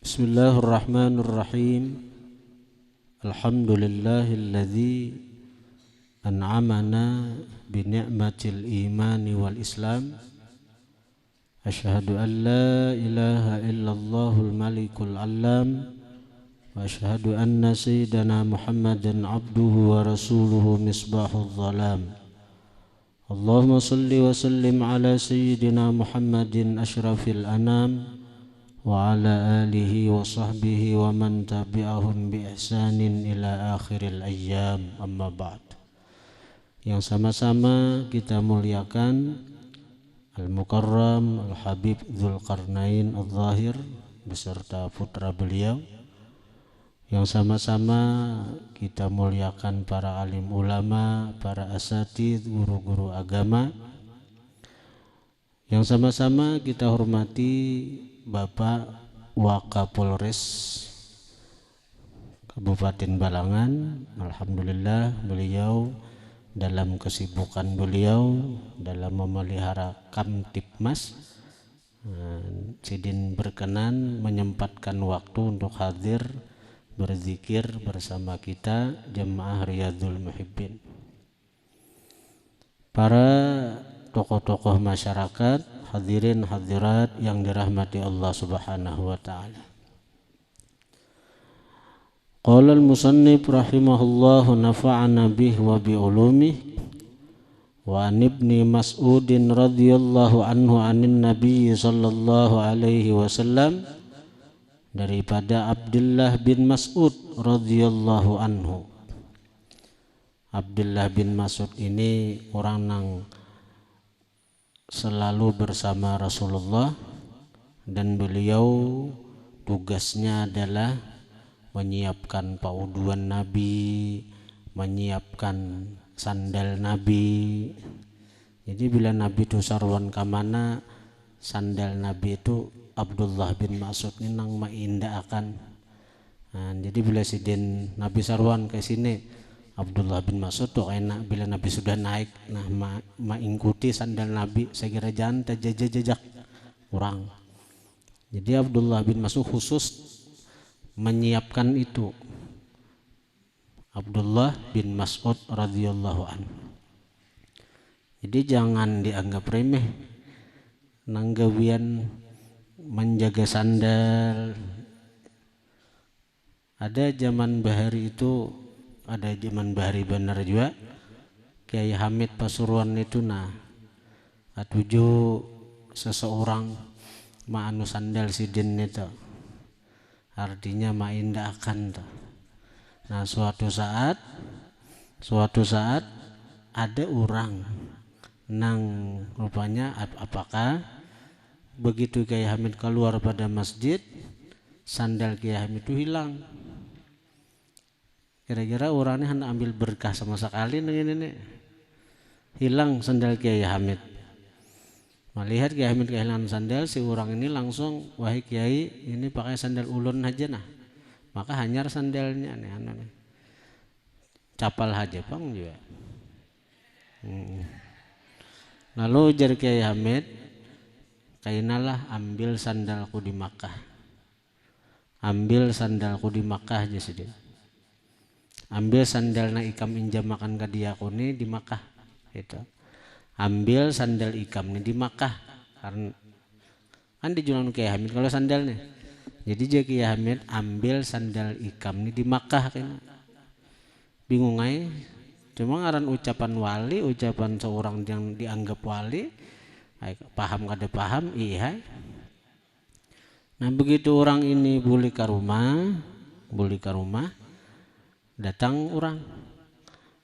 Bismillahirrahmanirrahim. Alhamdulillahilladzi an'amana bi ni'matil imani wal islam. Asyhadu an la ilaha illallahul malikul allam wa asyhadu anna sayyidana Muhammadan abduhu wa rasuluhu misbahul zalam. Allahumma salli wa sallim ala sayyidina Muhammadin asyrafil anam wa ala alihi wa sahbihi wa man tabi'ahum bi ihsanin ila akhiril ayyam, amma ba'd. Yang sama-sama kita muliakan Al-Mukarram Al-Habib Dzulqarnain Al-Zahir beserta putra beliau. Yang sama-sama kita muliakan para alim ulama, para asatidz, guru-guru agama. Yang sama-sama kita hormati Bapak Wakapolres Kabupaten Balangan. Alhamdulillah beliau dalam kesibukan beliau dalam memelihara Kamtibmas, Sidin berkenan menyempatkan waktu untuk hadir berzikir bersama kita jemaah Riyadhul Muhibbin. Para tokoh-tokoh masyarakat, hadirin hadirat yang dirahmati Allah Subhanahu wa taala. Qala al-musannif rahimahullahu nafa'ana bih wa bi ulumih wa an ibni Mas'udin radhiyallahu anhu anin nabiy sallallahu alaihi wasallam, daripada Abdullah bin Mas'ud radhiyallahu anhu. Abdullah bin Mas'ud ini orang yang selalu bersama Rasulullah dan beliau tugasnya adalah menyiapkan pauduan Nabi, menyiapkan sandal Nabi. Jadi bila Nabi itu sarwan kamana, sandal Nabi itu Abdullah bin Mas'ud ini nang mainda akan. Jadi bila sidin Nabi sarwan ke sini, Abdullah bin Mas'ud tuh enak bila Nabi sudah naik, nah mengikuti sandal Nabi, saya kira jangan terjejak kurang. Jadi Abdullah bin Mas'ud khusus menyiapkan itu. Abdullah bin Mas'ud radhiyallahu anhu. Jadi jangan dianggap remeh nanggawian menjaga sandal. Ada zaman bahari itu, ada zaman bahari benar juga. Kiai Hamid Pasuruan itu atuju seseorang anu sandal sidin itu, artinya indah akan tuh. Nah suatu saat ada orang nang rupanya apakah begitu Kiai Hamid keluar pada masjid, sandal Kiai Hamid itu hilang. Kira-kira orangnya hendak ambil berkah sama sekali ini hilang sandal Kiai Hamid. Melihat Kiai Hamid kehilangan sandal, si orang ini langsung, wahai Kiai, ini pakai sandal ulun aja nah. Maka hanyar sandalnya nih. Capal aja bang juga. Lalu jar Kiai Hamid, kainalah ambil sandalku di Makkah. Ambil sandalku di Makkah aja sedih. Ambil sandal na ikam injam makan kadiakoni di Makkah itu. Ambil sandal ikam nih di Makkah, karena kan dijual Kiai Hamid kalau sandalnya. Jadi dia Kiai Hamid ambil sandal ikam nih di Makkah kan. Bingung aja. Cuma ngaran ucapan wali, ucapan seorang yang dianggap wali, paham kada paham, iya. Nah begitu orang ini buli ke rumah, datang orang,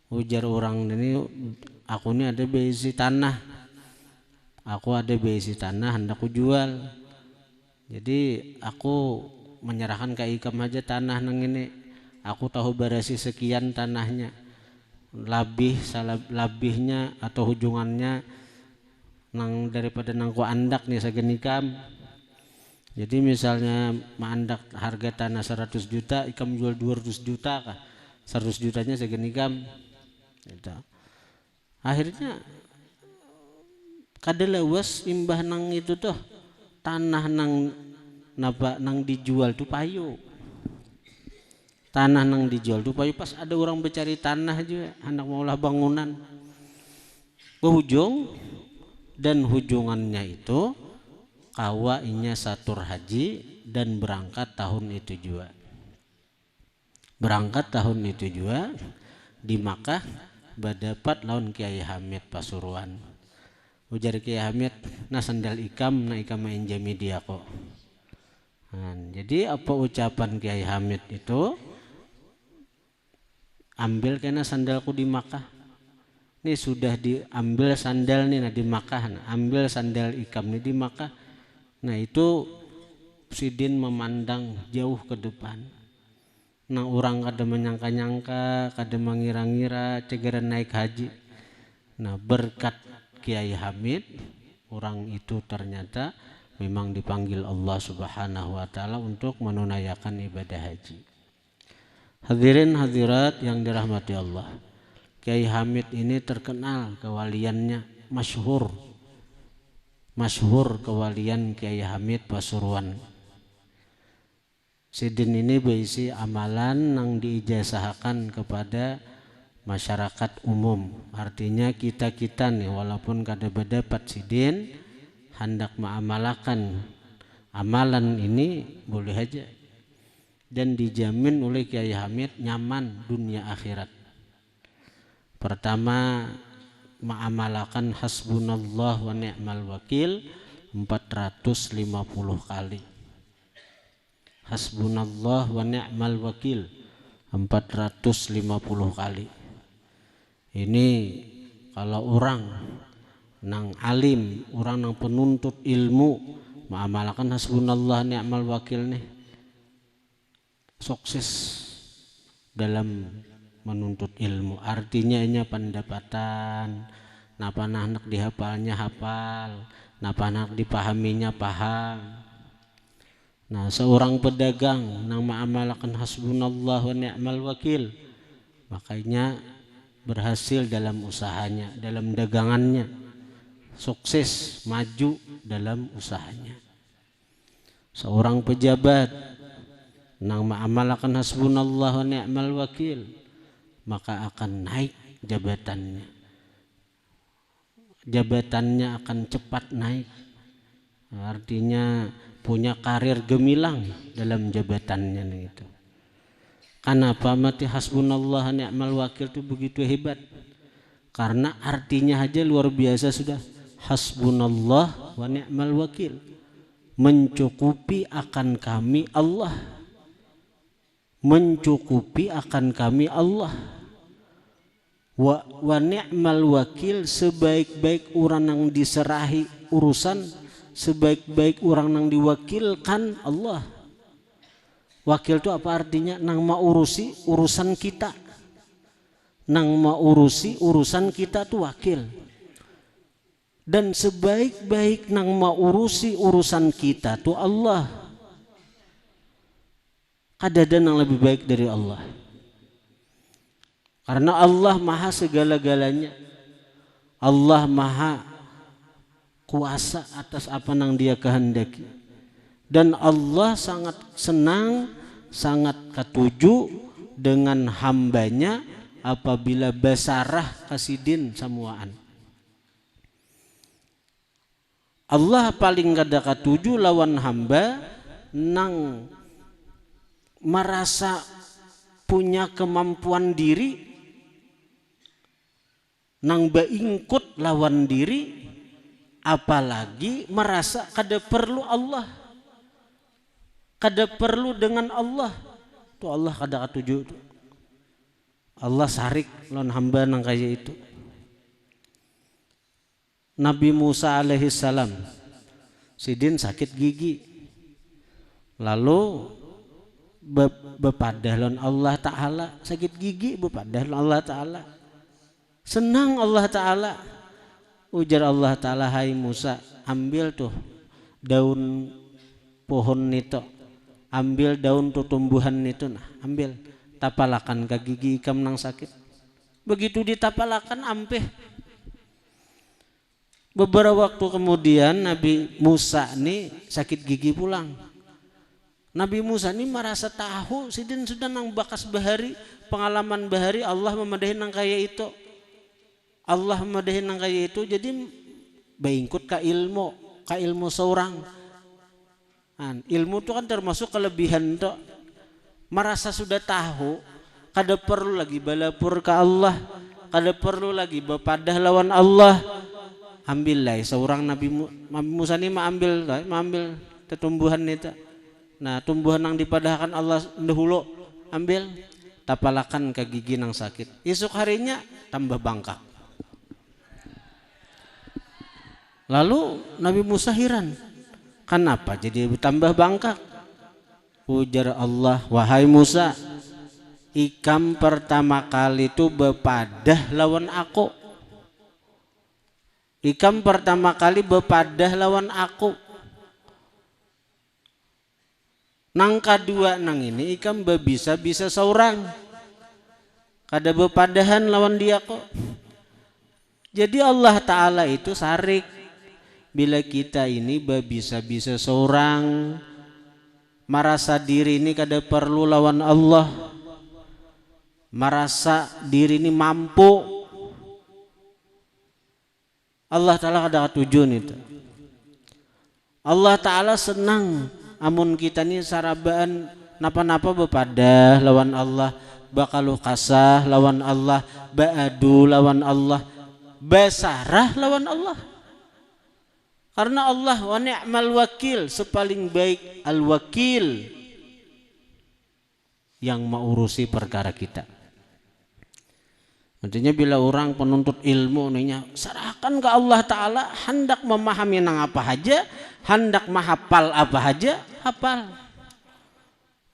ujar orang ini, aku ini ada beisi tanah, hendak ku jual. Jadi aku menyerahkan ke ikam aja tanah nang ini, aku tahu berasi sekian tanahnya, labihnya atau hujungannya nang daripada nang ku andak nih sagen ikam. Jadi misalnya mandak harga tanah 100 juta, ikam jual 200 juta kah? 100 jutanya sagen ikam. Gitu. Akhirnya kada lewas imbah nang itu tuh tanah nang napa nang dijual tuh payu. Tanah nang dijual tuh payu, pas ada orang bercari tanah juga, hendak maulah bangunan. Berujung dan hujungannya itu kawa inya satur haji dan berangkat tahun itu juga. Berangkat tahun itu juga di Makkah berdapat lawan Kiai Hamid Pasuruan. Ujar Kiai Hamid, na sandal ikam, na ikam main jami dia kok. Nah, jadi apa ucapan Kiai Hamid itu? Ambil kena sandalku di Makkah. Ini sudah diambil sandal nih, nah di Makkah, nah, ambil sandal ikam nih di Makkah. Nah itu Sidin memandang jauh ke depan. Nah orang kada menyangka-nyangka, kada mengira-ngira cegeran naik haji. Nah berkat Kiai Hamid, orang itu ternyata memang dipanggil Allah Subhanahu wa Ta'ala untuk menunaikan ibadah haji. Hadirin hadirat yang dirahmati Allah, Kiai Hamid ini terkenal kewaliannya, masyhur kewalian Kiai Hamid Pasuruan. Sidin ini berisi amalan yang diijazahkan kepada masyarakat umum. Artinya kita nih walaupun kada berdapat sidin, hendak mengamalkan amalan ini boleh aja. Dan dijamin oleh Kiai Hamid nyaman dunia akhirat. Pertama, mengamalkan hasbunallah wa ni'mal wakil 450 kali. Hasbunallah wa ni'mal wakil 450 kali. Ini kalau orang nang alim, orang nang penuntut ilmu mengamalkan hasbunallah ni'mal wakil nih sukses dalam menuntut ilmu. Artinya ini pendapatan, napa anak dihafalnya hafal, napa anak dipahaminya paham. Nah seorang pedagang nang mengamalkan hasbunallah wa ni'mal wakil, makanya berhasil dalam usahanya, dalam dagangannya, sukses maju dalam usahanya. Seorang pejabat nang mengamalkan hasbunallah wa ni'mal wakil, maka akan naik jabatannya. Jabatannya akan cepat naik. Artinya punya karir gemilang dalam jabatannya itu. Kenapa mati hasbunallah wa ni'mal wakil itu begitu hebat? Karena artinya aja luar biasa sudah. Hasbunallah wa ni'mal wakil, mencukupi akan kami Allah. Mencukupi akan kami Allah. Wa ni'mal wakil, sebaik-baik orang yang diserahi urusan, sebaik-baik orang yang diwakilkan Allah. Wakil itu apa artinya? Nang mau urusi urusan kita. Nang mau urusi urusan kita itu wakil. Dan sebaik-baik nang mau urusi urusan kita itu Allah. Ada yang lebih baik dari Allah. Karena Allah maha segala-galanya. Allah maha kuasa atas apa yang dia kehendaki. Dan Allah sangat senang, sangat ketuju dengan hambanya apabila basarah kasidin samuaan. Allah paling kada ketuju lawan hamba nang merasa punya kemampuan diri, nang beingkut lawan diri, apalagi merasa kada perlu Allah, kada perlu dengan Allah. Itu Allah kada ketuju. Allah sarik lawan hamba nang kaya itu. Nabi Musa alaihi salam sidin sakit gigi, lalu bepadah lawan Allah Ta'ala, sakit gigi bepadah lawan Allah Ta'ala, senang Allah Ta'ala. Ujar Allah Ta'ala, hai Musa, ambil tuh daun pohon itu, ambil daun tuh tumbuhan itu, nah ambil, tapalakan ke gigi ikam nang sakit. Begitu ditapalakan ampeh. Beberapa waktu kemudian Nabi Musa nih sakit gigi pulang. Nabi Musa ini merasa tahu sidin sudah nang bakas bahari, pengalaman bahari Allah memadahin nang kaya itu. Allah memadahin nang kaya itu, jadi baingkut ka ilmu seorang. Ilmu itu kan termasuk kelebihan tuh. Merasa sudah tahu, kada perlu lagi balapur ke Allah, kada perlu lagi bepadah lawan Allah. Ambillah seorang Nabi Musa ini mengambil tumbuhan itu. Nah, tumbuhan yang dipadahkan Allah dahulu ambil, tapalakan ke gigi nang sakit. Esok harinya tambah bangkak. Lalu Nabi Musa heran, kenapa jadi tambah bangkak? Ujar Allah, wahai Musa, ikam pertama kali itu bepadah lawan aku. Ikam pertama kali bepadah lawan aku. Nang kedua nang ini ikam bisa seorang. Kada bepadahan lawan dia kok. Jadi Allah Ta'ala itu sarik. Bila kita ini bisa seorang, merasa diri ini kada perlu lawan Allah, merasa diri ini mampu, Allah Ta'ala kada tujuan itu. Allah Ta'ala senang amun kita ni sarabaan napa-napa bepadah lawan Allah, bakalu kasah lawan Allah, baadu lawan Allah, basarah lawan Allah. Karena Allah wa ni'mal wakil, sepaling baik al-wakil yang mengurusi perkara kita. Artinya bila orang penuntut ilmu nih serahkan ke Allah Ta'ala, hendak memahami nang apa aja, hendak menghafal apa aja, hafal.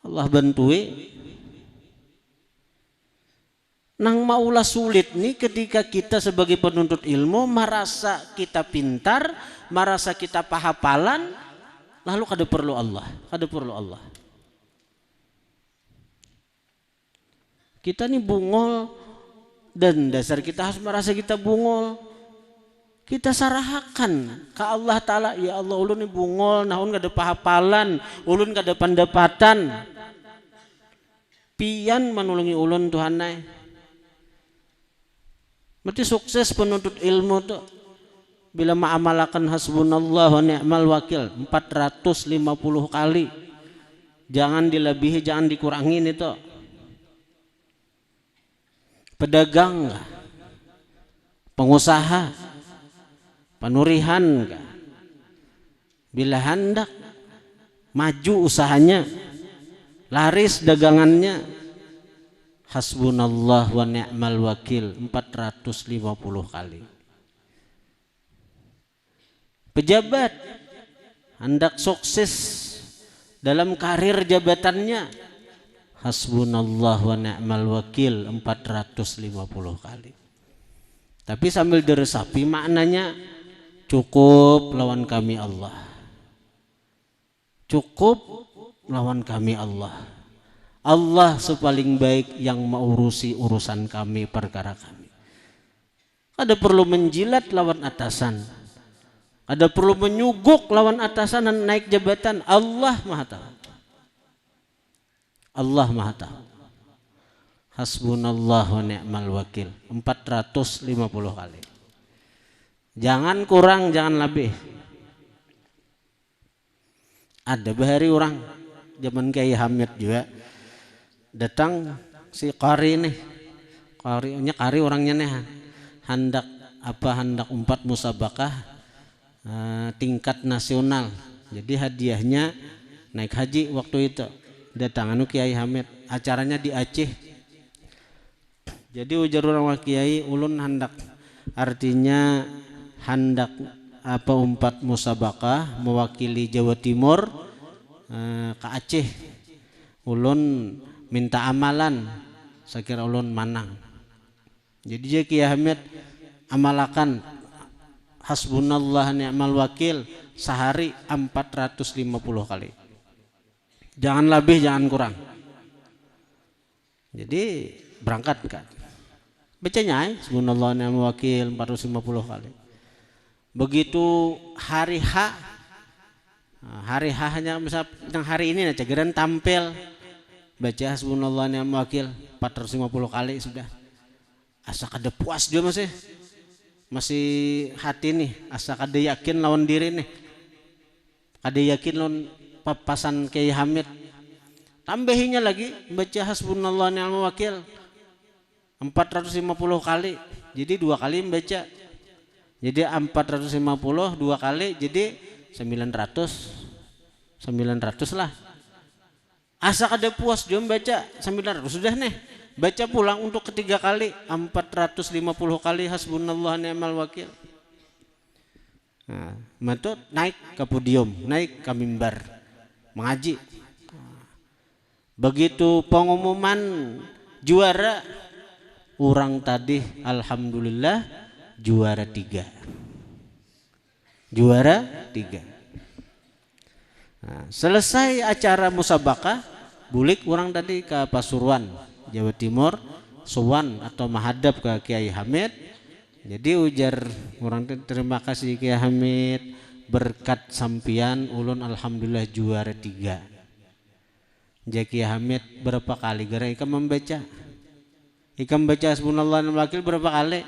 Allah bantui. Nang maulah sulit nih ketika kita sebagai penuntut ilmu merasa kita pintar, merasa kita pahapalan, lalu kada perlu Allah, kada perlu Allah. Kita nih bungol, dan dasar kita harus merasa kita bungol. Kita sarahakan ke Allah Ta'ala, ya Allah ulun nih bungol, naon kada pahapalan, ulun kada pendapatan. Pian manulungi ulun Tuhanai. Berarti sukses penuntut ilmu tuh bila ma'amalakan hasbunallah wa ni'mal wakil 450 kali. Jangan dilebihi, jangan dikurangin itu. Pedagang, pengusaha, penurihan, bila hendak maju usahanya, laris dagangannya, hasbunallah wa ni'mal wakil 450 kali. Pejabat hendak sukses dalam karir jabatannya, hasbunallah wa ni'mal wakil 450 kali. Tapi sambil diresapi maknanya, cukup lawan kami Allah. Cukup lawan kami Allah. Allah sepaling baik yang mengurusi urusan kami, perkara kami. Ada perlu menjilat lawan atasan, ada perlu menyuguk lawan atasan dan naik jabatan. Allah Maha Tahu. Allah Maha Tahu. Hasbunallah wa ni'mal wakil 450 kali. Jangan kurang, jangan lebih. Ada bahari orang zaman Kiai Hamid juga datang si Qari nih, Qari orangnya nih hendak umpat musabakah tingkat nasional. Jadi hadiahnya naik haji waktu itu. Datang Kiai Hamid, acaranya di Aceh. Jadi ujar orang Kiai, ulun hendak, artinya hendak umpat musabakah mewakili Jawa Timur ke Aceh. Ulun minta amalan, saya kira ulun manang. Jadi dia Kiai Hamid amalakan hasbunallah ni'mal wakil sehari 450 kali. Jangan lebih, jangan kurang. Jadi berangkat kan. Bacanya hasbunallah ni'mal wakil 450 kali. Begitu hari H Hari hanya misal yang hari ini aja geran tampil baca hasbunallah ni'mal wakil 450 kali sudah. Asa kada puas dia masih hati nih, asa kada yakin lawan diri nih, kada yakin lawan papasan Kiai Hamid. Tambahinya lagi baca hasbunallah ni'mal wakil 450 kali, jadi 2 kali membaca, jadi 450 2 kali jadi 900 lah. Asa kada puas dia membaca 900 sudah nih, baca pulang untuk ketiga kali 450 kali hasbunallah ni'mal wakil. Nah, matut naik ke podium, naik ke mimbar mengaji. Begitu pengumuman juara, orang tadi alhamdulillah juara 3. Nah, selesai acara musabakah, bulik orang tadi ke Pasuruan, Jawa Timur, sowan atau menghadap ke Kiai Hamid. Jadi ujar orang terima kasih Kiai Hamid, berkat sampian ulun alhamdulillah juara 3. Jadi Kiai Hamid berapa kali gara ikam membaca? Ikam baca hasbunallah ni'mal wakil berapa kali?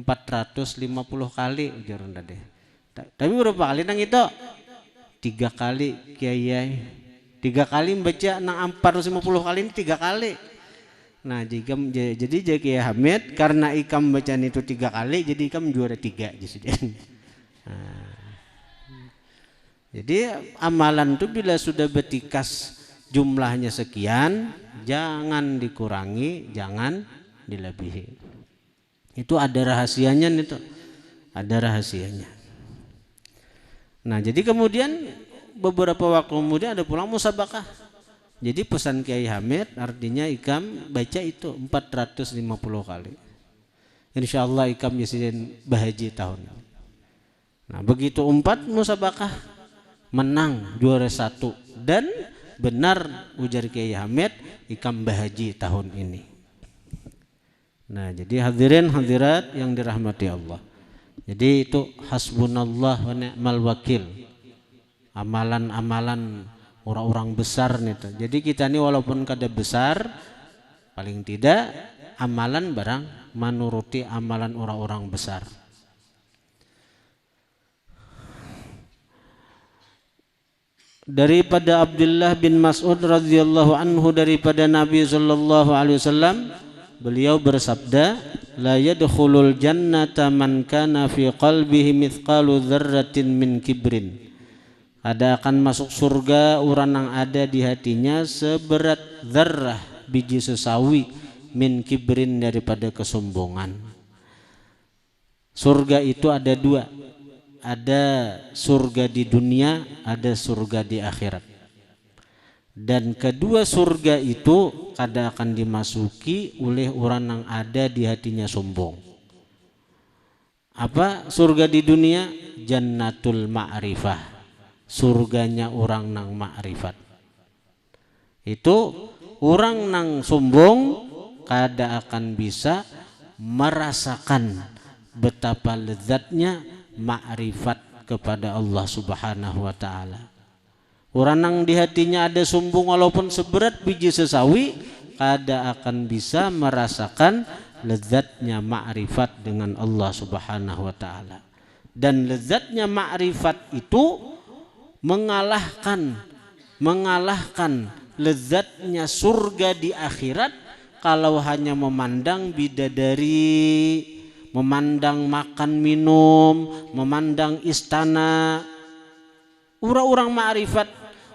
450 kali ujar orang tadi. Tapi berapa kali nang itu? 3 kali Kiai. 3 kali membaca nang 450 kali ini 3 kali. Nah jadi Kiai Hamid karena ikam bacaan itu 3 kali jadi ikam juara 3 nah, jadi amalan itu bila sudah betikas jumlahnya sekian jangan dikurangi, jangan dilebihi. Itu ada rahasianya itu, ada rahasianya. Nah jadi kemudian beberapa waktu kemudian ada pulang musabakah. Jadi pesan Kiai Hamid artinya ikam baca itu 450 kali. Insya Allah ikam yasin bahaji tahun. Nah begitu 4 musabakah menang juara 1 dan benar ujar Kiai Hamid ikam bahaji tahun ini. Nah jadi hadirin hadirat yang dirahmati Allah. Jadi itu hasbunallah wa ni'mal wakil. Amalan-amalan orang-orang besar nih. Jadi kita ini walaupun kada besar, paling tidak amalan barang menuruti amalan orang-orang besar. Daripada Abdullah bin Mas'ud radhiyallahu anhu daripada Nabi sallallahu alaihi wasallam, beliau bersabda, la yadkhulul jannata man kana fi qalbihi mithqalu dzarratin min kibrin. Ada akan masuk surga orang yang ada di hatinya seberat zarrah biji sesawi min kibrin daripada kesombongan. Surga itu ada 2, ada surga di dunia, ada surga di akhirat. Dan kedua surga itu kada akan dimasuki oleh orang yang ada di hatinya sombong. Apa surga di dunia? Jannatul ma'rifah, surganya orang nang makrifat. Itu orang nang sombong kada akan bisa merasakan betapa lezatnya makrifat kepada Allah Subhanahu wa taala. Orang nang di hatinya ada sombong walaupun seberat biji sesawi kada akan bisa merasakan lezatnya makrifat dengan Allah Subhanahu wa taala. Dan lezatnya makrifat itu mengalahkan lezatnya surga di akhirat kalau hanya memandang bidadari, memandang makan minum, memandang istana. Orang-orang ma'rifat,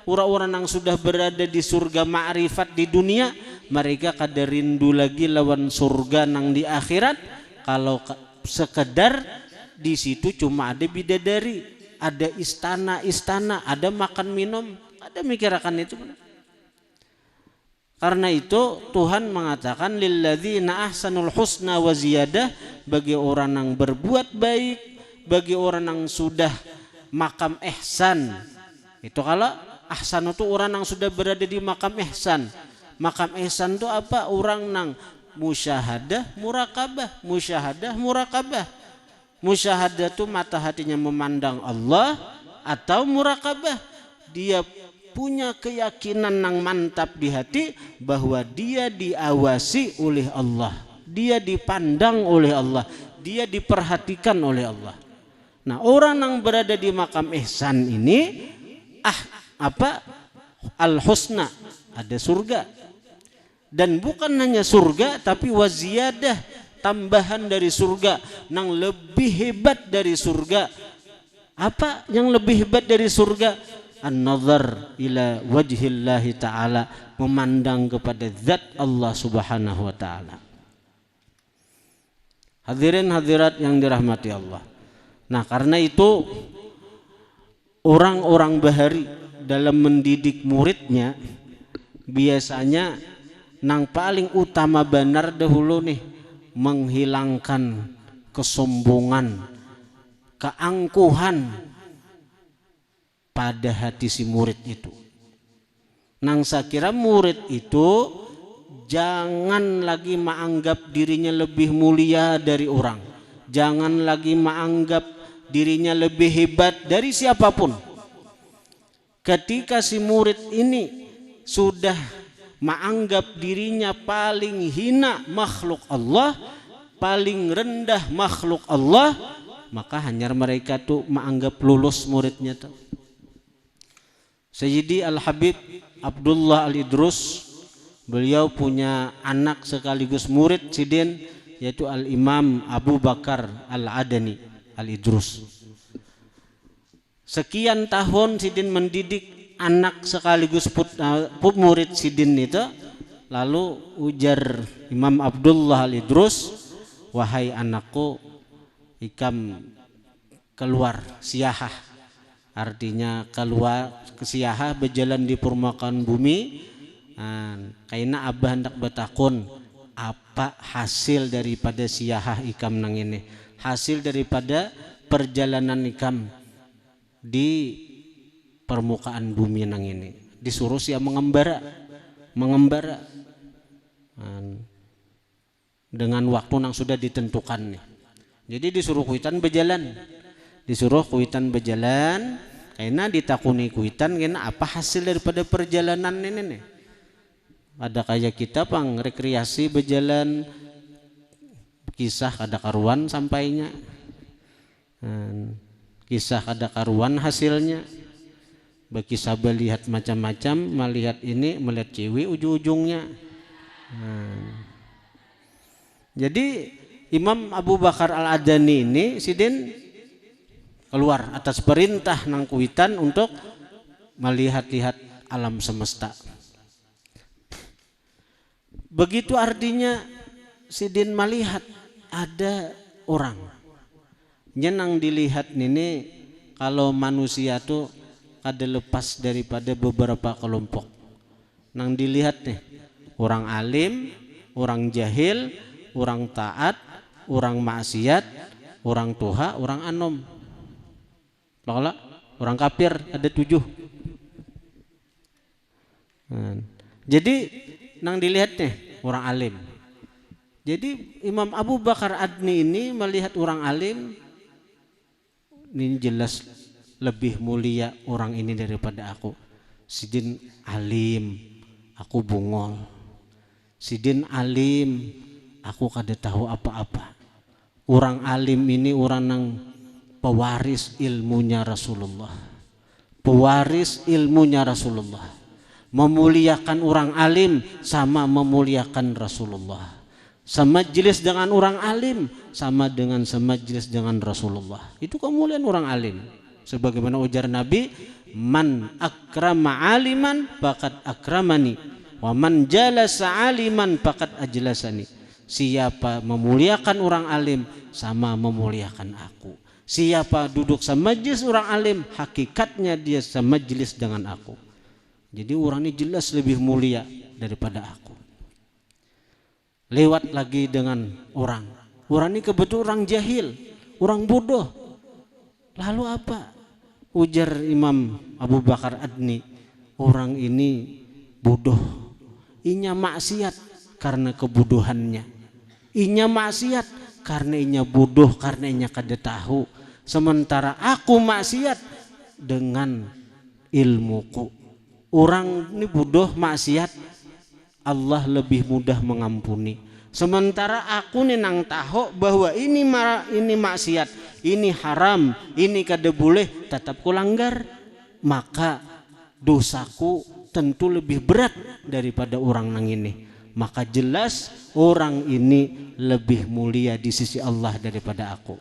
orang-orang yang sudah berada di surga ma'rifat di dunia, mereka kada rindu lagi lawan surga nang di akhirat kalau sekedar di situ cuma ada bidadari, ada istana-istana, ada makan minum, ada mikirkan itu. Karena itu Tuhan mengatakan lilladzina ahsanul husna wa ziyadah, bagi orang yang berbuat baik, bagi orang yang sudah makam ihsan. Itu kalau ahsan itu orang yang sudah berada di makam ihsan. Makam ihsan itu apa? Orang yang musyahadah murakabah, musyahadah murakabah. Musyahadah itu mata hatinya memandang Allah, atau murakabah, dia punya keyakinan yang mantap di hati bahwa dia diawasi oleh Allah, dia dipandang oleh Allah, dia diperhatikan oleh Allah. Nah, orang yang berada di makam ihsan ini al-husna, ada surga. Dan bukan hanya surga, tapi waziyadah, tambahan dari surga, yang lebih hebat dari surga. Apa yang lebih hebat dari surga? An-nazar ila wajhillahi ta'ala, memandang kepada zat Allah subhanahu wa ta'ala. Hadirin hadirat yang dirahmati Allah. Nah, karena itu orang-orang bahari dalam mendidik muridnya biasanya nang paling utama benar dahulu nih, menghilangkan kesombongan, keangkuhan pada hati si murid itu. Nang saya kira murid itu jangan lagi menganggap dirinya lebih mulia dari orang, jangan lagi menganggap dirinya lebih hebat dari siapapun. Ketika si murid ini sudah menganggap dirinya paling hina makhluk Allah, paling rendah makhluk Allah, maka hanya mereka tuh menganggap lulus muridnya tuh. Sayyidi Al-Habib Abdullah Al-Idrus, beliau punya anak sekaligus murid sidin, yaitu Al-Imam Abu Bakar Al-Adani Al-Idrus. Sekian tahun sidin mendidik anak sekaligus murid sidin itu. Lalu ujar Imam Abdullah Al-Idrus, wahai anakku, ikam keluar siyahah, artinya keluar ke siyahah, berjalan di permukaan bumi. Kaina abah hendak bertakun, apa hasil daripada siyahah ikam nang ini, hasil daripada perjalanan ikam di permukaan bumi nang ini. Disuruh siap mengembara dengan waktu yang sudah ditentukan nih. Jadi disuruh kuitan berjalan, karena ditakuni kuitan karena apa hasil daripada perjalanan ini nih. Ada kayak kita pang rekreasi berjalan, kisah kada karuan sampainya, kisah kada karuan hasilnya. Berkisah melihat macam-macam, melihat ini, melihat cewek ujung-ujungnya. Jadi Imam Abu Bakar Al-Adani ini sidin keluar atas perintah nang kuitan untuk melihat-lihat alam semesta. Begitu artinya sidin melihat ada orang nyenang dilihat ini. Kalau manusia tuh kada lepas daripada beberapa kelompok nang dilihat nih, orang alim, orang jahil, orang taat, orang maksiat, orang tuha, orang anom. Kalau orang kafir ada 7. Jadi nang dilihat nih orang alim. Jadi Imam Abu Bakar Adni ini melihat orang alim, ini jelas lebih mulia orang ini daripada aku. Sidin alim, aku bungol. Sidin alim, aku kada tahu apa-apa. Orang alim ini orang yang pewaris ilmunya Rasulullah. Pewaris ilmunya Rasulullah. Memuliakan orang alim sama memuliakan Rasulullah. Semajlis dengan orang alim sama dengan semajlis dengan Rasulullah. Itu kemuliaan orang alim. Sebagaimana ujar Nabi, man akrama aliman faqad akramani wa man jalasa aliman faqad ajlasani. Siapa memuliakan orang alim sama memuliakan aku. Siapa duduk semajlis orang alim, hakikatnya dia semajlis dengan aku. Jadi orang ini jelas lebih mulia daripada aku. Lewat lagi dengan orang ini kebetulan orang jahil, orang bodoh. Lalu apa? Ujar Imam Abu Bakar Adni, orang ini bodoh. Inya maksiat karena kebodohannya. Inya maksiat karena inya bodoh, karena inya kada tahu. Sementara aku maksiat dengan ilmuku. Orang ini bodoh maksiat, Allah lebih mudah mengampuni. Sementara aku nih nang tahu bahwa ini maksiat, ini haram, ini kada boleh, tetap ku langgar, maka dosaku tentu lebih berat daripada orang nang ini. Maka jelas orang ini lebih mulia di sisi Allah daripada aku.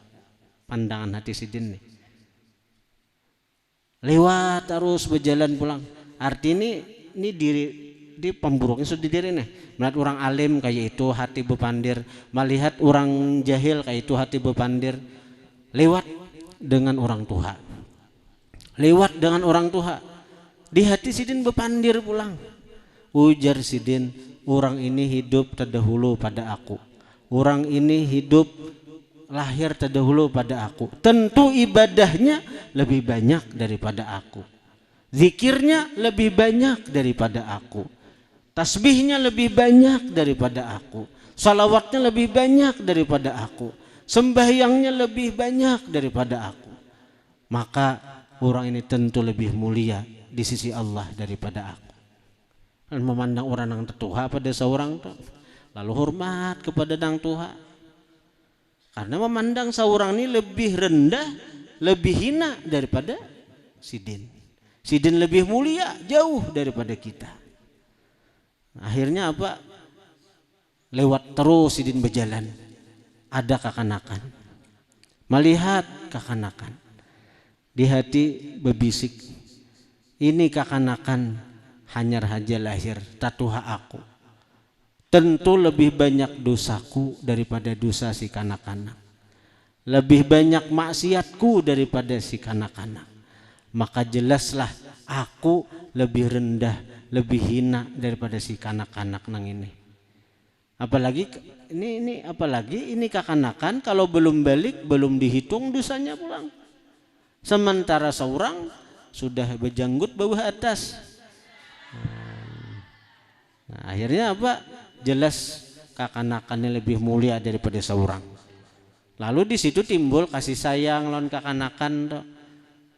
Pandangan hati Sidin nih. Lewat terus berjalan pulang. Arti ini diri di pemburuknya sudah diri nih. Melihat orang alim kayak itu hati bepandir, melihat orang jahil kayak itu hati bepandir. Lewat dengan orang tua. Lewat dengan orang tua. Di hati Sidin bepandir pulang. Ujar Sidin, orang ini hidup terdahulu pada aku. Orang ini hidup lahir terdahulu pada aku. Tentu ibadahnya lebih banyak daripada aku. Zikirnya lebih banyak daripada aku. Tasbihnya lebih banyak daripada aku. Salawatnya lebih banyak daripada aku. Sembahyangnya lebih banyak daripada aku. Maka orang ini tentu lebih mulia di sisi Allah daripada aku. Dan memandang orang yang tertuha pada seorang tuh, lalu hormat kepada dang tuha. Karena memandang seorang ini lebih rendah, lebih hina daripada Sidin. Sidin lebih mulia jauh daripada kita. Akhirnya apa? Lewat terus Sidin berjalan. Ada kakanakan. Melihat kakanakan. Di hati berbisik. Ini kakanakan hanyar haja lahir tatuha aku. Tentu lebih banyak dosaku daripada dosa si kanak-kanak. Lebih banyak maksiatku daripada si kanak-kanak. Maka jelaslah aku lebih rendah, lebih hina daripada si kanak-kanak nang ini. Apalagi ini kakanakan kalau belum balik, belum dihitung dosanya pulang. Sementara seorang sudah berjanggut bawah atas. Nah, akhirnya apa? Jelas kakanakannya lebih mulia daripada seorang. Lalu di situ timbul kasih sayang lawan kakanakan.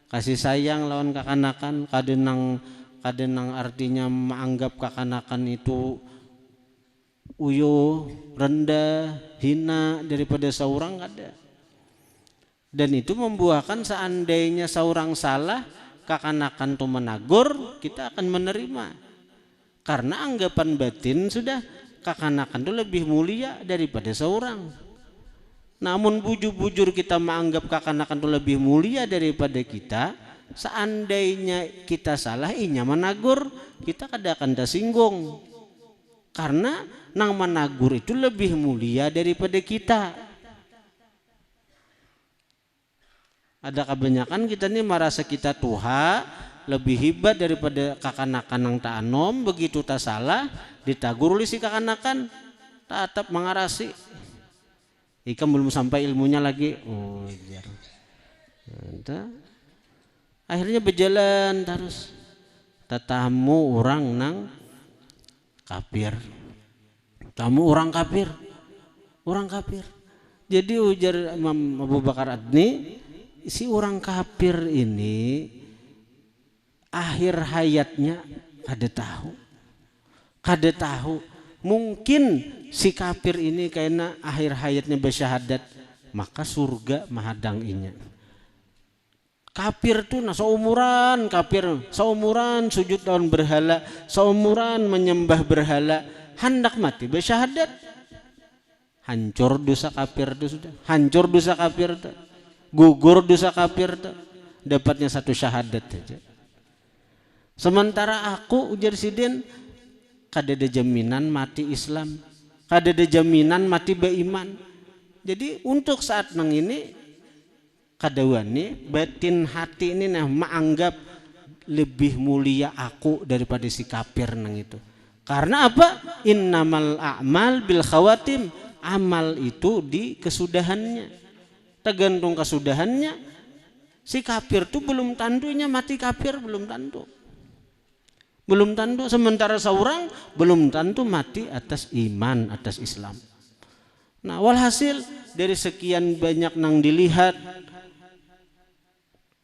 Kasih sayang lawan kakanakan. Kadenang artinya menganggap kakanakan itu uyuh, rendah, hina daripada seorang ada. Dan itu membuahkan seandainya seorang salah, kakanakan itu menagur, kita akan menerima. Karena anggapan batin sudah kakanakan itu lebih mulia daripada seorang. Namun bujur-bujur kita menganggap kakanakan itu lebih mulia daripada kita, seandainya kita salah inya menagur, kita kada akan tersinggung. Karena nang menagur itu lebih mulia daripada kita. Ada kebanyakan kita ini merasa kita tuha lebih hebat daripada kakanakan yang tak anom, begitu tak salah ditagur oleh si kakanakan tetap mengarasi. Ikan belum sampai ilmunya lagi. Akhirnya berjalan terus. Tetamu orang nang kafir. Tamu orang kafir. Orang kafir. Jadi ujar Imam Abu Bakar Adni, si orang kafir ini akhir hayatnya kada tahu. Mungkin si kafir ini karena akhir hayatnya bersyahadat, maka surga mahadang inya. Kafir tuh seumuran kafir, seumuran sujud lawan berhala, seumuran menyembah berhala, hendak mati bersyahadat, hancur dosa kafir itu sudah, hancur dosa kafir itu, gugur dosa kafir itu, dapatnya satu syahadat saja. Sementara aku ujar Sidin, kada ada jaminan mati Islam, kada ada jaminan mati beriman. Jadi untuk saat nang ini kadawani batin hati ini nah menganggap lebih mulia aku daripada si kafir nang itu. Karena apa? Innamal a'mal bil khawatim. Amal itu di kesudahannya. Tergantung kesudahannya. Si kafir itu belum tentunya mati kafir, belum tentu. Belum tentu. Sementara seorang belum tentu mati atas iman, atas Islam. Nah, walhasil dari sekian banyak nang dilihat,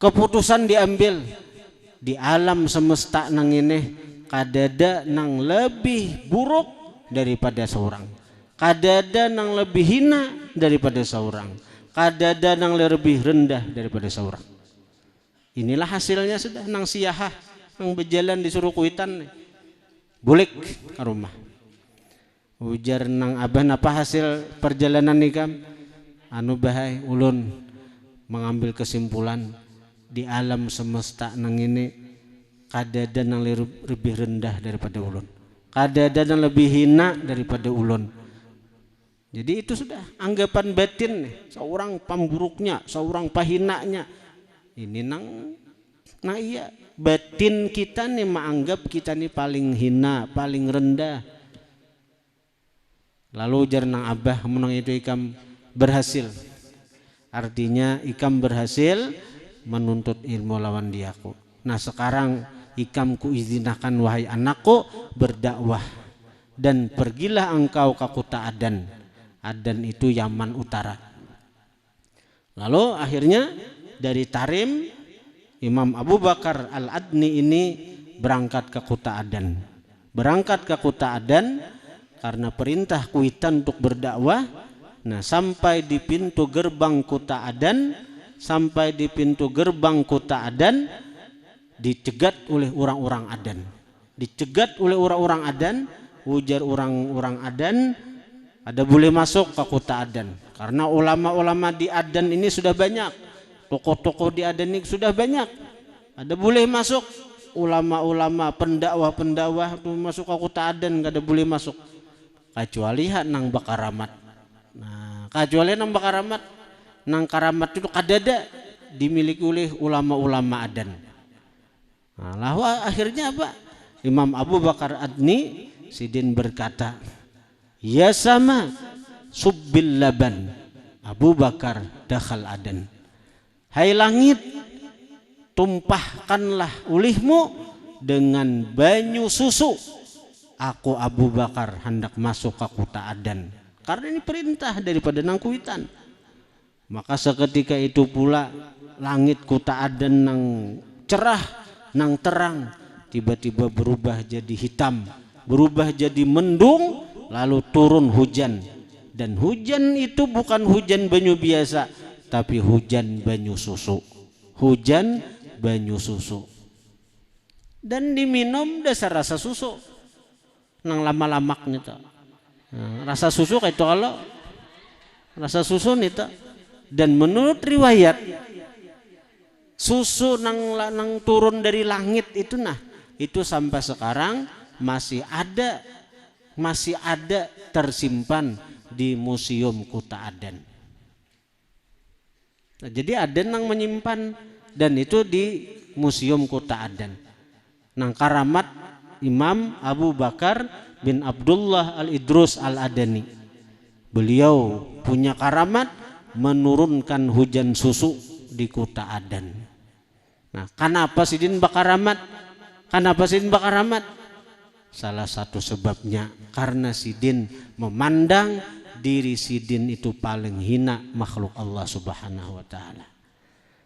keputusan diambil di alam semesta nang ini kadada nang lebih buruk daripada seorang, kadada nang lebih hina daripada seorang, kadada nang lebih rendah daripada seorang. Inilah hasilnya sudah nang siyahah nang berjalan disuruh kuitan bulik ke rumah. Ujar nang abah napa hasil perjalanan nikam? Anu bahai ulun mengambil kesimpulan di alam semesta nang ini kadada nang lebih rendah daripada ulun, kadada nang lebih hina daripada ulun. Jadi itu sudah anggapan batin seorang pemburuknya, seorang pahinanya. Ini nang iya batin kita nih menganggap kita nih paling hina, paling rendah. Lalu ujar nang abah menang itu ikam berhasil. Artinya ikam berhasil menuntut ilmu lawan diaku. Nah sekarang ikam ku izinahkan wahai anakku berdakwah dan pergilah engkau ke kota Adan. Adan itu Yaman Utara. Lalu akhirnya dari Tarim Imam Abu Bakar Al-Adni ini berangkat ke kota Adan. Berangkat ke kota Adan karena perintah kuitan untuk berdakwah. Nah sampai di pintu gerbang kota Adan, sampai di pintu gerbang kota Adan dicegat oleh orang-orang Adan. Dicegat oleh orang-orang Adan, ujar orang-orang Adan, ada boleh masuk ke kota Adan. Karena ulama-ulama di Adan ini sudah banyak, tokoh-tokoh di Adan ini sudah banyak. Ada boleh masuk ulama-ulama, pendakwah-pendakwah masuk ke kota Adan, gak ada boleh masuk. Kecuali hak nang bakaramat. Nah, kecuali nang bakaramat, nang karamat itu kadada dimiliki oleh ulama-ulama Adan. Nah, lalu akhirnya apa? Imam Abu Bakar Adni Sidin berkata, ya sama subbil laban Abu Bakar dakhal Adan. Hai langit, tumpahkanlah ulihmu dengan banyu susu. Aku Abu Bakar hendak masuk ke kota Adan. Karena ini perintah daripada nang kuitan. Maka seketika itu pula langit kota Adan nang cerah, nang terang, tiba-tiba berubah jadi hitam, berubah jadi mendung, lalu turun hujan. Dan hujan itu bukan hujan banyu biasa, tapi hujan banyu susu. Hujan banyu susu. Dan diminum dasar rasa susu. Nang lama-lamak nih tak. Nah, rasa susu kayak itu kalau rasa susu nih tak. Dan menurut riwayat susu nang turun dari langit itu nah itu sampai sekarang masih ada tersimpan di museum kota Adan. Nah, jadi Adan nang menyimpan dan itu di museum kota Adan. Nang karamat Imam Abu Bakar bin Abdullah Al-Idrus Al-Adani. Beliau punya karamat menurunkan hujan susu di kota Adan. Nah, kenapa Sidin bakaramat? Kenapa Sidin bakaramat? Salah satu sebabnya karena Sidin memandang diri Sidin itu paling hina makhluk Allah Subhanahu wa taala.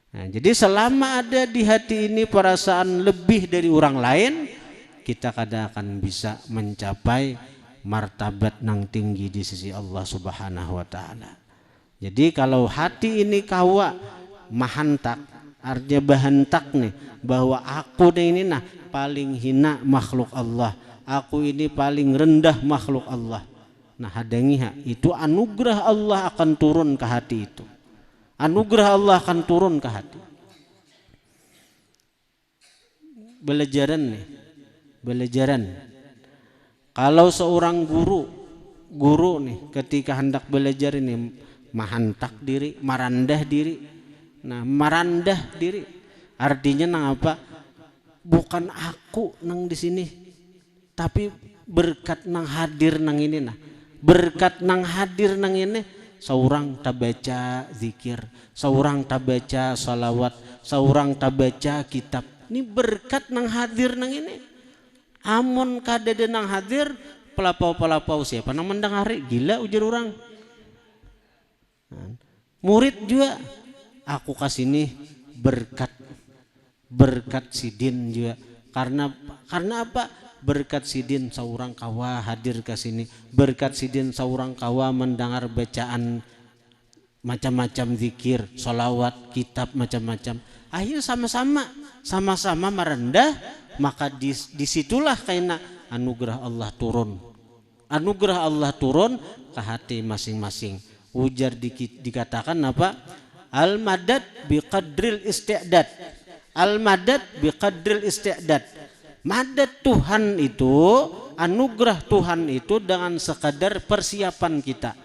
Nah, jadi selama ada di hati ini perasaan lebih dari orang lain, kita kadang akan bisa mencapai martabat nang tinggi di sisi Allah Subhanahu wa taala. Jadi kalau hati ini kawa mahantak, artinya bahantak nih bahwa aku ini nah paling hina makhluk Allah, aku ini paling rendah makhluk Allah. Nah hadangiha itu anugerah Allah akan turun ke hati itu. Anugerah Allah akan turun ke hati. Belajaran nih. Belajaran. Kalau seorang guru nih ketika hendak belajar ini mahantak diri, marandah diri. Nah, marandah diri artinya nang apa? Bukan aku nang di sini, tapi berkat nang hadir nang ini nah. Berkat nang hadir nang ini seorang tak baca zikir, seorang tak baca salawat, seorang tak baca kitab. Ini berkat nang hadir nang ini. Amun kadada nang hadir pelapau-pelapau siapa nang mendengari gila ujar orang. Murid juga aku kasih nih berkat berkat sidin juga. Karena apa? Berkat sidin saurang kawa hadir ke sini, berkat sidin saurang kawa mendengar bacaan macam-macam zikir, sholawat, kitab macam-macam. Akhirnya sama-sama merendah, maka disitulah karena anugerah Allah turun. Anugerah Allah turun ke hati masing-masing. Ujar dikatakan apa? Al-madad biqadril isti'dad. Al-madad biqadril isti'dad. Madad Tuhan itu, anugerah Tuhan itu dengan sekadar persiapan kita.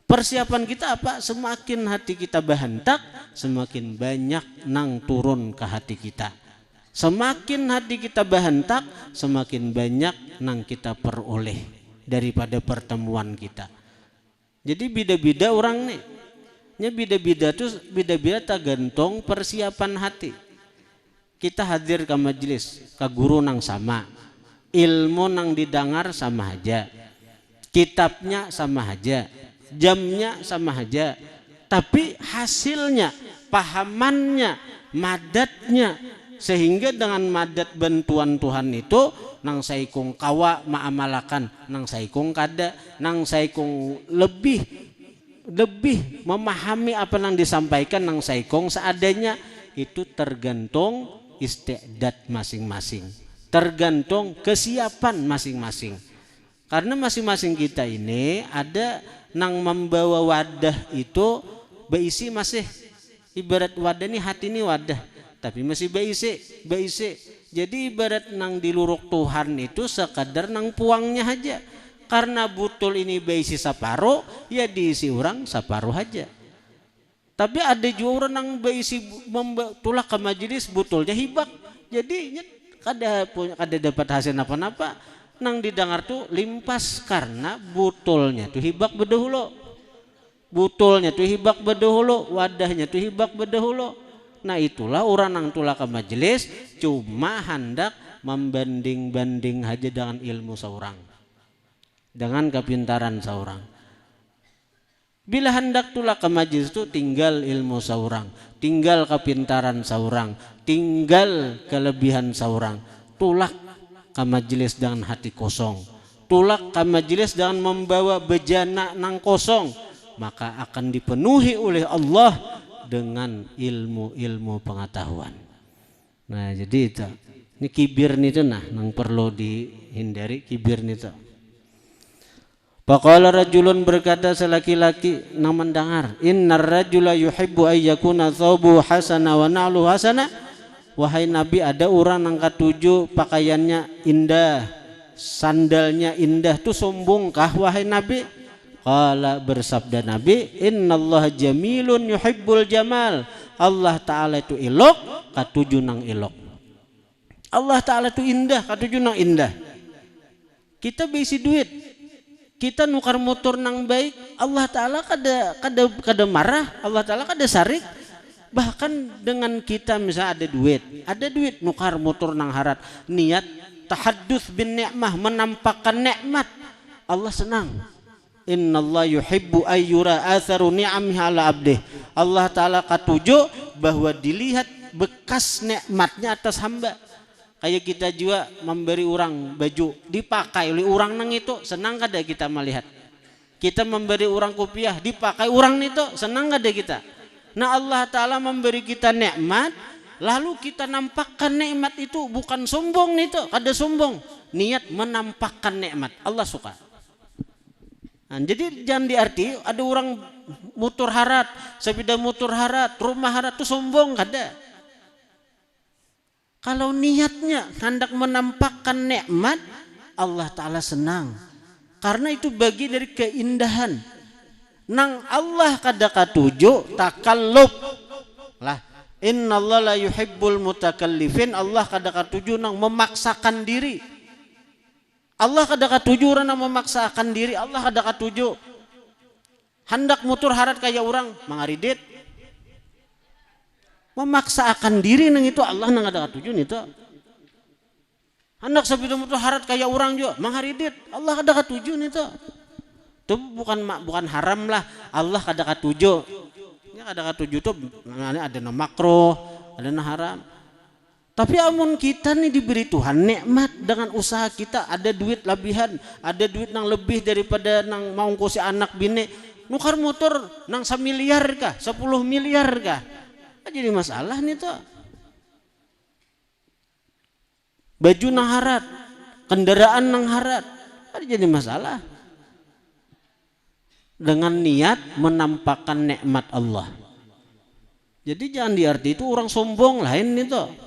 Persiapan kita apa? Semakin hati kita bahantak, semakin banyak nang turun ke hati kita. Semakin hati kita bahantak, semakin banyak nang kita peroleh daripada pertemuan kita. Jadi beda-beda orang nih. Nya beda-beda tuh beda-beda tergantung persiapan hati. Kita hadir ke majelis, ke guru nang sama, ilmu nang didengar sama aja, kitabnya sama aja, jamnya sama aja, tapi hasilnya, pahamannya, madatnya, sehingga dengan madat bantuan Tuhan itu nang saikung kawa maamalakan, nang saikung kada, nang saikung lebih memahami apa yang disampaikan nang saikung seadanya. Itu tergantung istiqdat masing-masing, tergantung kesiapan masing-masing. Karena masing-masing kita ini ada nang membawa wadah itu beisi masih ibarat wadah ini, hati ini wadah tapi masih beisi. Jadi ibarat nang diluruk Tuhan itu sekadar nang puangnya aja. Karena butul ini beisi separuh, ya diisi orang separuh aja. Tapi ada juga orang nang beisi tulak ke majelis butulnya hibak. Jadi kada dapat hasil apa-apa. Nang didengar tuh limpas karena butulnya tuh hibak bedahulu. Butulnya tuh hibak bedahulu, wadahnya tuh hibak bedahulu. Nah itulah orang nang tulak ke majelis cuma hendak membanding-banding aja dengan ilmu seorang, dengan kepintaran seorang. Bila hendak tulak ke majelis itu tinggal ilmu seorang, tinggal kepintaran seorang, tinggal kelebihan seorang. Tulak ke majelis dengan hati kosong, tulak ke majelis dengan membawa bejana nang kosong, maka akan dipenuhi oleh Allah dengan ilmu-ilmu pengetahuan. Nah jadi itu, ini kibir nih tuh nang perlu dihindari, kibir nih tuh. Faqala rajulun, berkata selaki-laki nang mendengar, innar rajula yuhibbu ayyakuna thawbu hasana wa na'lu hasana. Wahai Nabi, ada orang nang katuju pakaiannya indah, sandalnya indah, tuh sombongkah wahai Nabi? Qala, bersabda Nabi, innallaha jamilun yuhibbul jamal. Allah Ta'ala itu ilok, katuju nang ilok. Allah Ta'ala itu indah, katuju nang indah. Kita bisi duit, kita nukar motor nang baik, Allah Ta'ala kada marah, Allah Ta'ala kada sarik. Bahkan dengan kita misalnya ada duit nukar motor nang harat, niat tahadduts bin ni'mah, menampakkan nikmat, Allah senang. Innallaha yuhibbu ayyura atharu ni'amihi ala abdih. Allah Ta'ala katuju bahwa dilihat bekas nikmatnya atas hamba. Kayak kita juga memberi orang baju dipakai oleh orang nang itu, senang kada kita melihat. Kita memberi orang kopiah dipakai orang itu, senang kada kita. Nah Allah Ta'ala memberi kita nikmat, lalu kita nampakkan nikmat itu, bukan sombong itu, kada sombong, niat menampakkan nikmat, Allah suka. Nah, jadi jangan diarti ada orang motor harat, sepeda motor harat, rumah harat itu sombong, kada. Kalau niatnya hendak menampakkan nikmat, Allah Ta'ala senang. Karena itu bagi dari keindahan. Nang Allah kada katuju takallub lah. Innallaha la yuhibbul mutakallifin. Allah kada katuju nang memaksakan diri. Allah kada katuju orang nang memaksakan diri. Allah kada katuju. Hendak mutur harat kayak orang mangaridit, memaksakan diri nang itu Allah nang kada katuju itu. Hendak sepeda mutur harat kayak orang juga mangaridit, Allah kada katuju itu. Itu bukan haram lah, Allah kada katuju. Ya kada katuju tuh ada na makruh, ada na haram. Tapi amun kita nih diberi Tuhan nikmat dengan usaha kita, ada duit lebihan, ada duit nang lebih daripada nang mau si anak bini, nukar motor nang 1 miliar kah, 10 miliar kah? Jadi masalah nih tuh. Baju nang harat, kendaraan nang harat, jadi masalah. Dengan niat menampakkan nikmat Allah. Jadi jangan diarti itu orang sombong, lain itu.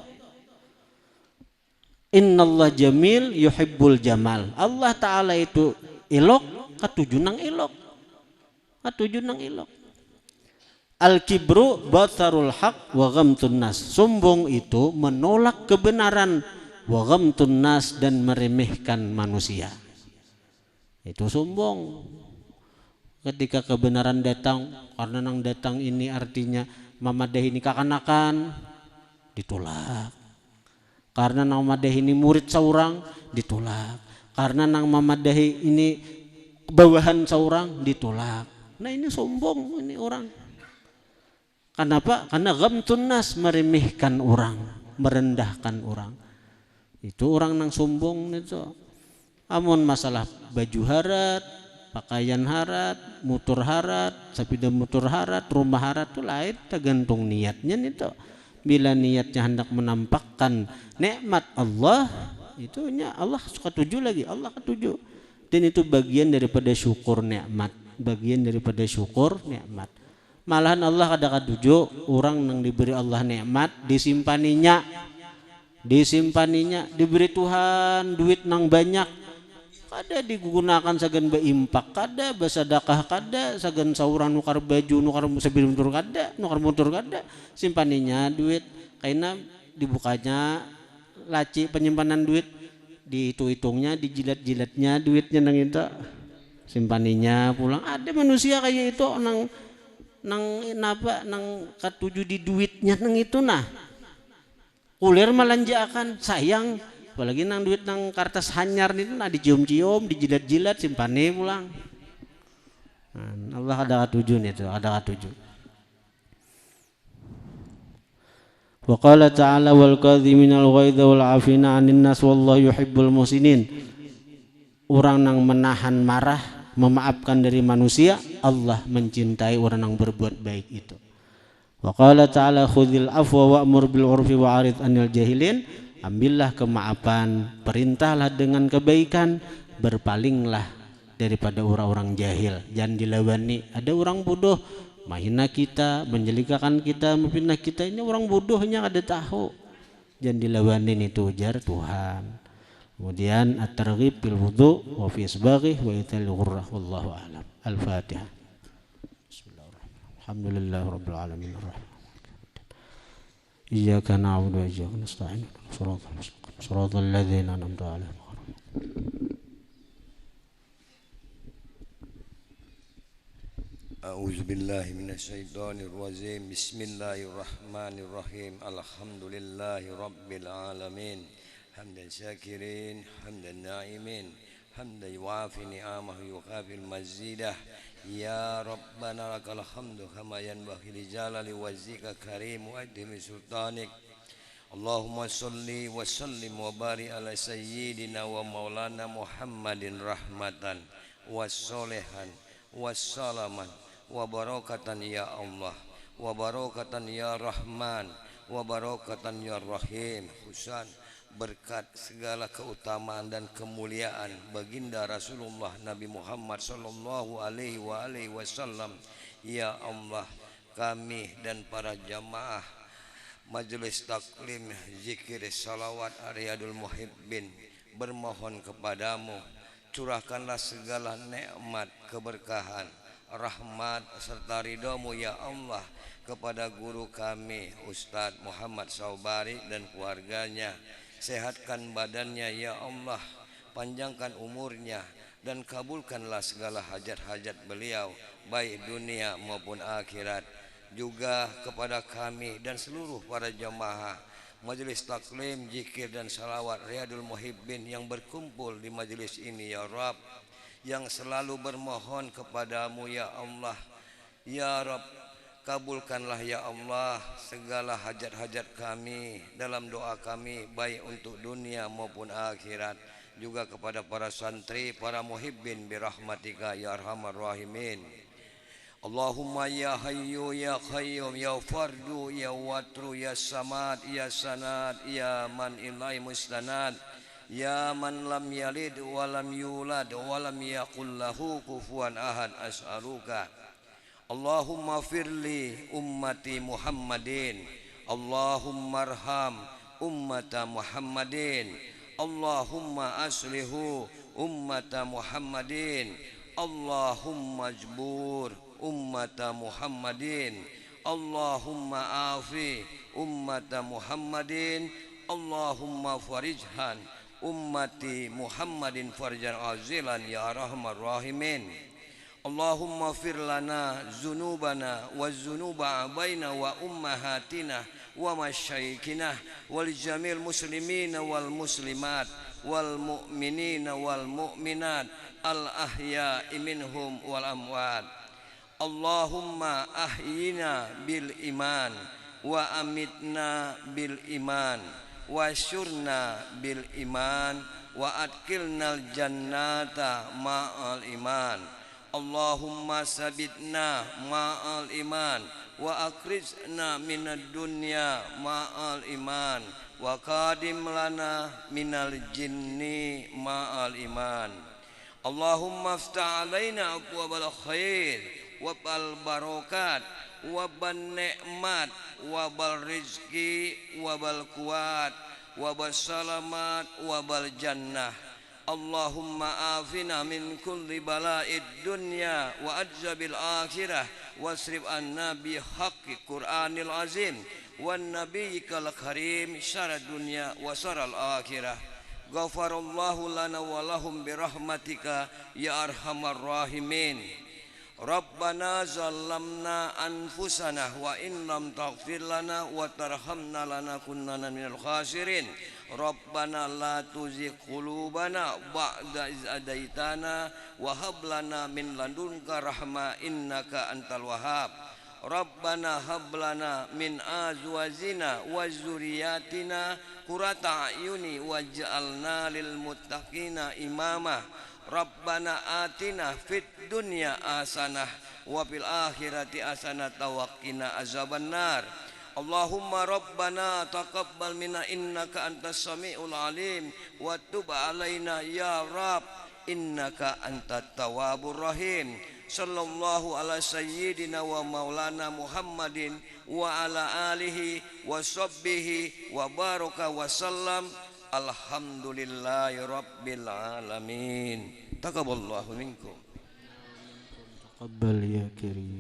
Innallah jamil yuhibbul jamal. Allah Ta'ala itu ilok, katuju nang ilok. Katuju nang ilok. Al-kibru batarul haq wa ghamtun nas. Sombong itu menolak kebenaran, wa ghamtun nas, dan meremehkan manusia. Itu sombong. Ketika kebenaran datang, karena nang datang ini artinya mamadahi ini kakanakan, ditolak. Karena nang mamadahi ini murid seorang, ditolak. Karena nang mamadahi ini bawahan seorang, ditolak. Nah ini sombong ini orang. Kenapa? Karena ghamtun nas, meremehkan orang, merendahkan orang. Itu orang nang sombong itu. Amun masalah baju harat, pakaian harat, motor harat, sepeda motor harat, rumah harat itu lain, tergantung niatnya itu. Bila niatnya hendak menampakkan nikmat Allah, itu Allah suka tuju lagi, Allah ketuju. Dan itu bagian daripada syukur nikmat, bagian daripada syukur nikmat. Malahan Allah kadang ketuju orang yang diberi Allah nikmat disimpaninya, diberi Tuhan duit nang banyak, kada digunakan sagan beimpak, kada bersedekah, kada sagan sauran nukar baju, nukar sepeda motor, kada nukar motor, kada simpaninya duit kaina dibukanya laci penyimpanan duit, dihitung-hitungnya, dijilat-jilatnya duitnya nang itu simpaninya pulang. Ada manusia kayak itu nang katuju di duitnya nang itu nah kulir melanjakan sayang. Apalagi nang duit nang kertas hanyar itu nah dicium-cium, dijilat-jilat, simpane pulang. Allah ada ketujuh itu, ada ketujuh. Wa qala ta'ala wal kadhiminal ghaidha wal 'afina 'anil nas wallahu yuhibbul muhsinin. Orang nang menahan marah, memaafkan dari manusia, Allah mencintai orang yang berbuat baik itu. Wa qala ta'ala khudhil afwa wa'mur bil 'urfi wa'rid 'anil jahilin. Ambillah kemaafan, perintahlah dengan kebaikan, berpalinglah daripada orang-orang jahil. Jangan dilawani. Ada orang bodoh mahina kita, menjelikakan kita, memfitnah kita, ini orang bodohnya kada tahu. Jangan dilawani, itu ujar Tuhan. Kemudian at-targhib bil wudu wa fi isbaghi wa ital ghurrah wallahu a'lam. Al-Fatihah. Bismillahirrahmanirrahim. Alhamdulillahirabbil alamin. Iyyaka na'budu wa iyyaka nasta'in. Shiratal ladzina an'amta 'alaihim. A'udzu billahi minasyaitonir rajim. Bismillahirrahmanirrahim. Alhamdulillahi rabbil alamin. Hamdan syakirin, hamdan na'imin, hamdan yu'afi ni'amahu yuqabil mazidah. Ya Rabbana lakal hamdu kama yanbaghi li jalali wajhika karim wa adimi sultanik. Allahumma salli wa sallim wa barik ala sayyidina wa maulana Muhammadin rahmatan wassolihan wassalaman wa barakatan ya Allah wa barakatan ya Rahman wa barakatan ya Rahim. Husan berkat segala keutamaan dan kemuliaan baginda Rasulullah Nabi Muhammad sallallahu alaihi wasallam. Ya Allah, kami dan para jamaah Majelis Taklim Zikir Salawat Riyadul Muhibbin bermohon kepadamu, curahkanlah segala nikmat, keberkahan, rahmat serta ridhamu ya Allah kepada guru kami Ustadz Muhammad Saubari dan keluarganya. Sehatkan badannya ya Allah, panjangkan umurnya, dan kabulkanlah segala hajat-hajat beliau baik dunia maupun akhirat. Juga kepada kami dan seluruh para jamaah Majelis Taklim Zikir dan Salawat Riyadul Muhibbin yang berkumpul di majelis ini ya Rabb, yang selalu bermohon kepadamu ya Allah. Ya Rabb, kabulkanlah ya Allah segala hajat-hajat kami dalam doa kami baik untuk dunia maupun akhirat, juga kepada para santri, para muhibbin birahmatika ya arhamar rahimin. Allahumma ya hayyu ya qayyum ya fardu ya watru ya samad ya sanad ya man ilai mustanad ya man lam yalid wa lam yulad wa lam yakul lahu kufuwan ahad, as'aluka Allahumma firli ummati Muhammadin, Allahumma arham ummata Muhammadin, Allahumma aslihu ummata Muhammadin, Allahumma jbur ummata Muhammadin, Allahumma afi ummata Muhammadin, Allahumma farijhan ummati Muhammadin farjan azilan ya arhamar rahimin. Allahumma fir lana zunubana wa zunuba abaina wa ummahatina wa masyaikina wal jamil muslimina wal muslimat wal mu'minina wal mu'minat al ahya'i minhum wal amwat. Allahumma ahyina bil iman wa amitna bil iman wa syurna bil iman wa adkilnal jannata ma'al iman. Allahumma sabitna ma'al iman wa akhrijna minad dunya ma'al iman wa qadim lana minal jinni ma'al iman. Allahumma aftah alaina abwabal khair wa bal barakat wa ban ni'mat wa bal rizki wa bal kuat wa bal salamat wa bal jannah. Allahumma afina min kulli bala'id dunya wa adzabil akhirah wasrif anna bi haqqi Qur'anil azim wan nabiyyikal karim syarad dunya wa saral akhirah. Ghafarallahu lana wa lahum birahmatika ya arhamar rahimin. Rabbana zalamna anfusana wa in lam taghfir lana wa tarhamna lanakunanna minal khasirin. Rabbana la tuzigh qulubana ba'da iz hadaitana wa hab lana min ladunka rahmah innaka antal wahhab. Rabbana hab lana min azwajina wa dzurriyyatina qurrata a'yuni waj'alna lil muttaqina imama. Rabbana atina fid dunya hasanah wa fil akhirati hasanah wa qina azabannar. Allahumma rabbana taqabbal minna innaka antas samiul alim wa tub alaina ya rab innaka antat tawwabur rahim. Sallallahu ala sayyidina wa maulana Muhammadin wa ala alihi wa sahbihi wa baraka wa sallam. Alhamdulillahi rabbil alamin. Taqabbalallahu minkum. Taqabbal ya karim.